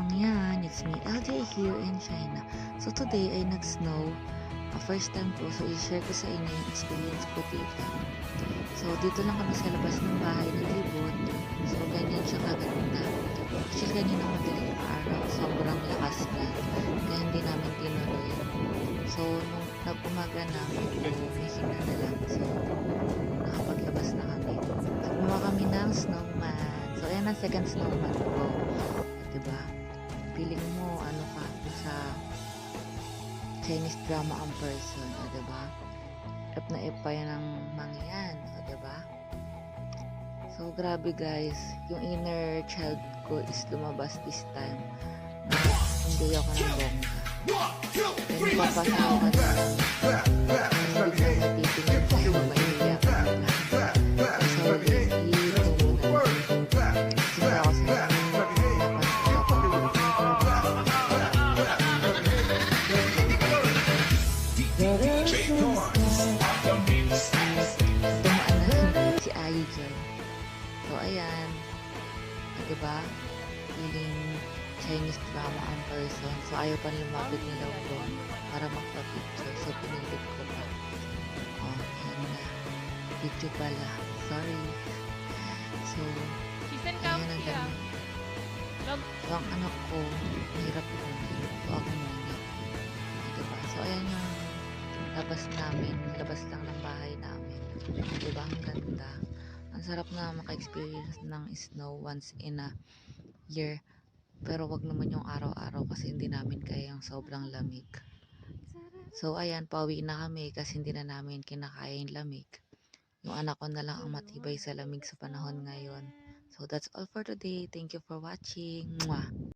Mangyan, it's me LJ here in China. So today ay nag-snow. First time ko, so i-share ko sa inyo yung experience ko dito. So dito lang kami sa labas ng bahay ng libot. So ganyan siya kaganda. Actually kanina madaling araw, sobrang lakas niya. Kaya hindi namin tinuloy. So nung nag-umaga na, medyo hihina na lang. So nakapaglabas na kami. Gumawa kami ng snowman. So ayan ang second snowman ko. Diba? Feeling mo ano ka sa Chinese drama ang person, o diba? F na F pa yan ang mangyan, o diba? So grabe guys, yung inner child ko is lumabas this time. Hindi ako ng bongga. Then papasaw ka na. Kasi biglang natitingin sa'yo, mahihiya ka na. So lately, sila ako sa si Ayi dyan. So, ayan. Diba? Feeling Chinese drama ang person. So, ayaw pa lumapit nila ko para magpa-picture. So, pinilit ko pa. Oh, ayan na. Picture pala. Sorry. So, ayan ang dami. So, ang anak ko, mahirap yun. So, ako muna. Diba? So, ayan yung labas namin. Labas lang ng bahay namin. Diba? Ang ganda. Ang sarap na maka-experience ng snow once in a year. Pero wag naman yung araw-araw kasi hindi namin kaya yung sobrang lamig. So, ayan, pauwi na kami kasi hindi na namin kinakaya yung lamig. Yung anak ko na lang ang matibay sa lamig sa panahon ngayon. So, that's all for today. Thank you for watching. Mwah!